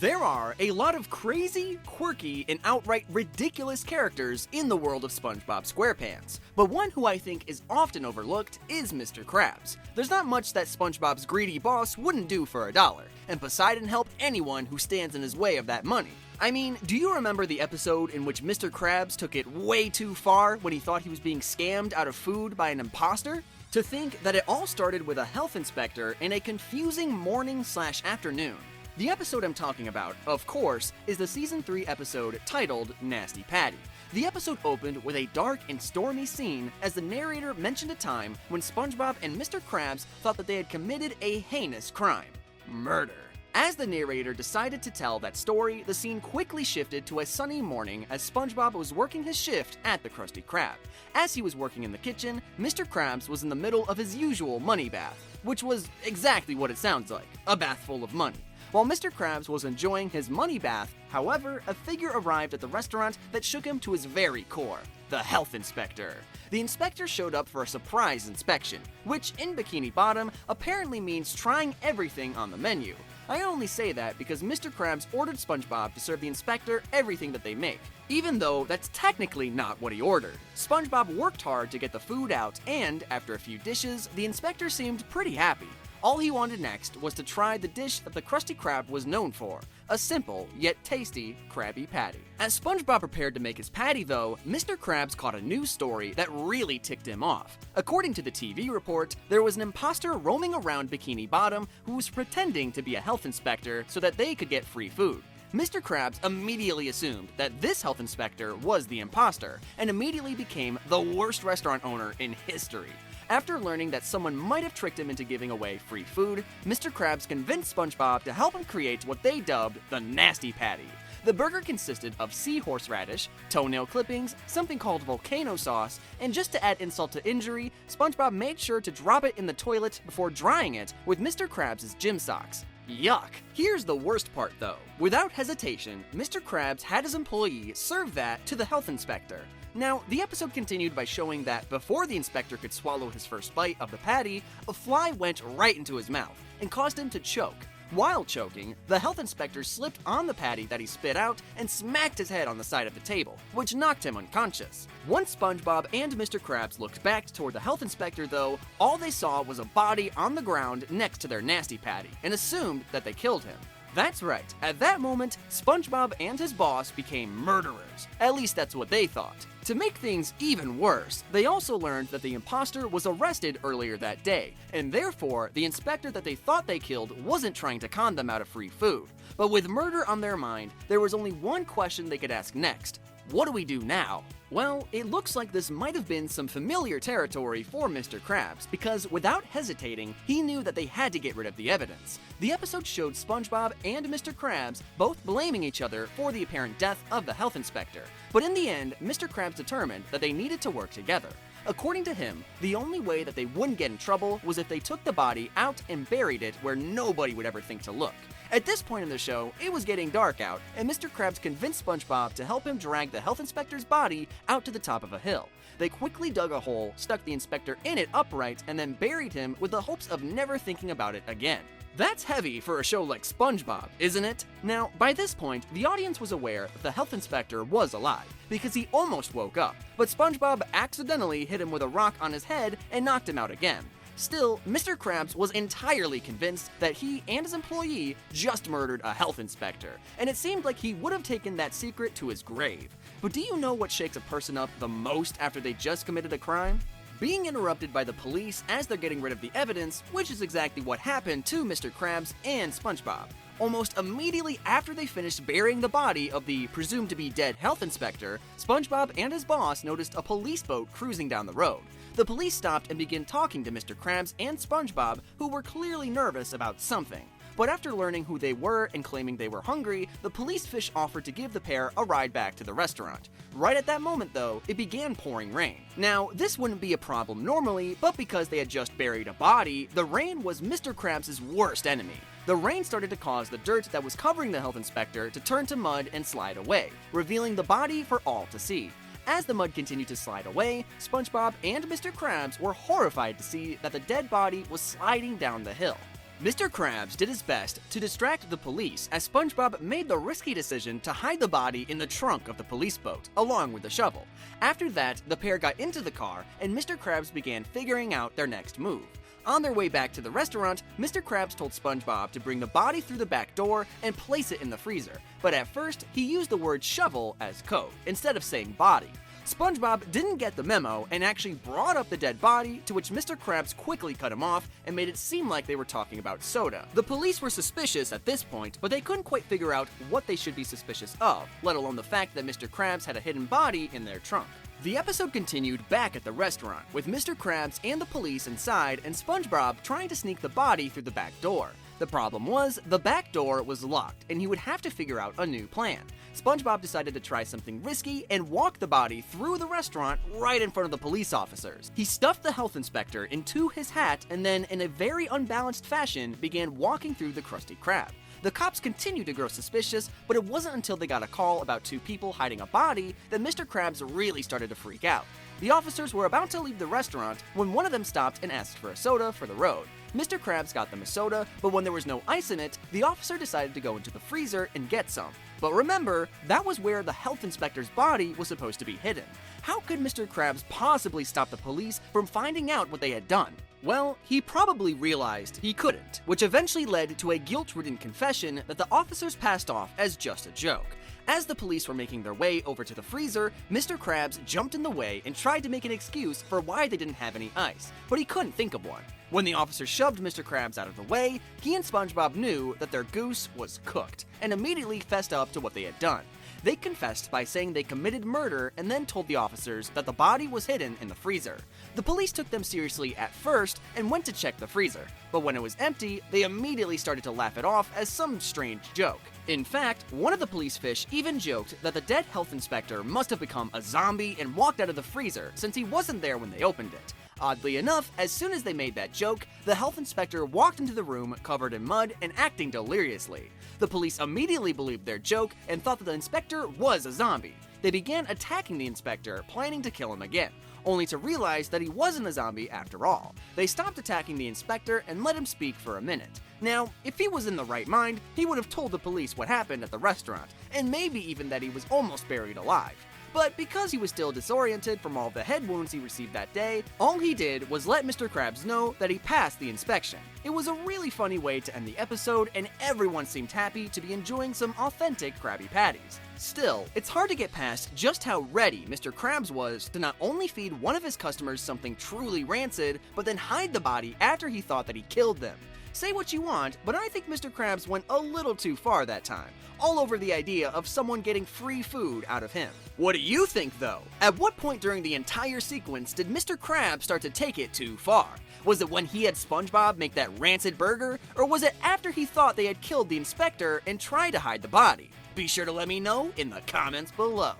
There are a lot of crazy, quirky, and outright ridiculous characters in the world of Spongebob Squarepants, but one who I think is often overlooked is Mr. Krabs. There's not much that SpongeBob's greedy boss wouldn't do for $1, and Poseidon helped anyone who stands in his way of that money. I mean, do you remember the episode in which Mr. Krabs took it way too far when he thought he was being scammed out of food by an imposter? To think that it all started with a health inspector in a confusing morning/afternoon. The episode I'm talking about, of course, is the Season 3 episode titled Nasty Patty. The episode opened with a dark and stormy scene as the narrator mentioned a time when SpongeBob and Mr. Krabs thought that they had committed a heinous crime: murder. As the narrator decided to tell that story, the scene quickly shifted to a sunny morning as SpongeBob was working his shift at the Krusty Krab. As he was working in the kitchen, Mr. Krabs was in the middle of his usual money bath, which was exactly what it sounds like, a bath full of money. While Mr. Krabs was enjoying his money bath, however, a figure arrived at the restaurant that shook him to his very core: the health inspector. The inspector showed up for a surprise inspection, which in Bikini Bottom apparently means trying everything on the menu. I only say that because Mr. Krabs ordered SpongeBob to serve the inspector everything that they make, even though that's technically not what he ordered. SpongeBob worked hard to get the food out, and after a few dishes, the inspector seemed pretty happy. All he wanted next was to try the dish that the Krusty Krab was known for: a simple yet tasty Krabby Patty. As SpongeBob prepared to make his patty though, Mr. Krabs caught a news story that really ticked him off. According to the TV report, there was an imposter roaming around Bikini Bottom who was pretending to be a health inspector so that they could get free food. Mr. Krabs immediately assumed that this health inspector was the imposter, and immediately became the worst restaurant owner in history. After learning that someone might have tricked him into giving away free food, Mr. Krabs convinced SpongeBob to help him create what they dubbed the Nasty Patty. The burger consisted of seahorse radish, toenail clippings, something called volcano sauce, and just to add insult to injury, SpongeBob made sure to drop it in the toilet before drying it with Mr. Krabs' gym socks. Yuck! Here's the worst part though. Without hesitation, Mr. Krabs had his employee serve that to the health inspector. Now, the episode continued by showing that before the inspector could swallow his first bite of the patty, a fly went right into his mouth and caused him to choke. While choking, the health inspector slipped on the patty that he spit out and smacked his head on the side of the table, which knocked him unconscious. Once SpongeBob and Mr. Krabs looked back toward the health inspector though, all they saw was a body on the ground next to their nasty patty, and assumed that they killed him. That's right, at that moment, SpongeBob and his boss became murderers. At least that's what they thought. To make things even worse, they also learned that the imposter was arrested earlier that day, and therefore, the inspector that they thought they killed wasn't trying to con them out of free food. But with murder on their mind, there was only one question they could ask next: what do we do now? Well, it looks like this might have been some familiar territory for Mr. Krabs, because without hesitating, he knew that they had to get rid of the evidence. The episode showed SpongeBob and Mr. Krabs both blaming each other for the apparent death of the health inspector, but in the end, Mr. Krabs determined that they needed to work together. According to him, the only way that they wouldn't get in trouble was if they took the body out and buried it where nobody would ever think to look. At this point in the show, it was getting dark out, and Mr. Krabs convinced SpongeBob to help him drag the health inspector's body out to the top of a hill. They quickly dug a hole, stuck the inspector in it upright, and then buried him with the hopes of never thinking about it again. That's heavy for a show like SpongeBob, isn't it? Now, by this point, the audience was aware that the health inspector was alive, because he almost woke up, but SpongeBob accidentally hit him with a rock on his head and knocked him out again. Still, Mr. Krabs was entirely convinced that he and his employee just murdered a health inspector, and it seemed like he would have taken that secret to his grave. But do you know what shakes a person up the most after they just committed a crime? Being interrupted by the police as they're getting rid of the evidence, which is exactly what happened to Mr. Krabs and SpongeBob. Almost immediately after they finished burying the body of the presumed to be dead health inspector, SpongeBob and his boss noticed a police boat cruising down the road. The police stopped and began talking to Mr. Krabs and SpongeBob, who were clearly nervous about something. But after learning who they were and claiming they were hungry, the police fish offered to give the pair a ride back to the restaurant. Right at that moment though, it began pouring rain. Now, this wouldn't be a problem normally, but because they had just buried a body, the rain was Mr. Krabs' worst enemy. The rain started to cause the dirt that was covering the health inspector to turn to mud and slide away, revealing the body for all to see. As the mud continued to slide away, SpongeBob and Mr. Krabs were horrified to see that the dead body was sliding down the hill. Mr. Krabs did his best to distract the police as SpongeBob made the risky decision to hide the body in the trunk of the police boat, along with the shovel. After that, the pair got into the car and Mr. Krabs began figuring out their next move. On their way back to the restaurant, Mr. Krabs told SpongeBob to bring the body through the back door and place it in the freezer, but at first, he used the word shovel as code, instead of saying body. SpongeBob didn't get the memo and actually brought up the dead body, to which Mr. Krabs quickly cut him off and made it seem like they were talking about soda. The police were suspicious at this point, but they couldn't quite figure out what they should be suspicious of, let alone the fact that Mr. Krabs had a hidden body in their trunk. The episode continued back at the restaurant, with Mr. Krabs and the police inside and SpongeBob trying to sneak the body through the back door. The problem was, the back door was locked, and he would have to figure out a new plan. SpongeBob decided to try something risky and walk the body through the restaurant right in front of the police officers. He stuffed the health inspector into his hat and then, in a very unbalanced fashion, began walking through the Krusty Krab. The cops continued to grow suspicious, but it wasn't until they got a call about two people hiding a body that Mr. Krabs really started to freak out. The officers were about to leave the restaurant when one of them stopped and asked for a soda for the road. Mr. Krabs got them a soda, but when there was no ice in it, the officer decided to go into the freezer and get some. But remember, that was where the health inspector's body was supposed to be hidden. How could Mr. Krabs possibly stop the police from finding out what they had done? Well, he probably realized he couldn't, which eventually led to a guilt-ridden confession that the officers passed off as just a joke. As the police were making their way over to the freezer, Mr. Krabs jumped in the way and tried to make an excuse for why they didn't have any ice, but he couldn't think of one. When the officer shoved Mr. Krabs out of the way, he and SpongeBob knew that their goose was cooked, and immediately fessed up to what they had done. They confessed by saying they committed murder and then told the officers that the body was hidden in the freezer. The police took them seriously at first and went to check the freezer, but when it was empty, they immediately started to laugh it off as some strange joke. In fact, one of the police fish even joked that the dead health inspector must have become a zombie and walked out of the freezer since he wasn't there when they opened it. Oddly enough, as soon as they made that joke, the health inspector walked into the room covered in mud and acting deliriously. The police immediately believed their joke and thought that the inspector was a zombie. They began attacking the inspector, planning to kill him again, only to realize that he wasn't a zombie after all. They stopped attacking the inspector and let him speak for a minute. Now, if he was in the right mind, he would have told the police what happened at the restaurant, and maybe even that he was almost buried alive. But because he was still disoriented from all the head wounds he received that day, all he did was let Mr. Krabs know that he passed the inspection. It was a really funny way to end the episode, and everyone seemed happy to be enjoying some authentic Krabby Patties. Still, it's hard to get past just how ready Mr. Krabs was to not only feed one of his customers something truly rancid, but then hide the body after he thought that he killed them. Say what you want, but I think Mr. Krabs went a little too far that time, all over the idea of someone getting free food out of him. What do you think, though? At what point during the entire sequence did Mr. Krabs start to take it too far? Was it when he had SpongeBob make that rancid burger, or was it after he thought they had killed the inspector and tried to hide the body? Be sure to let me know in the comments below.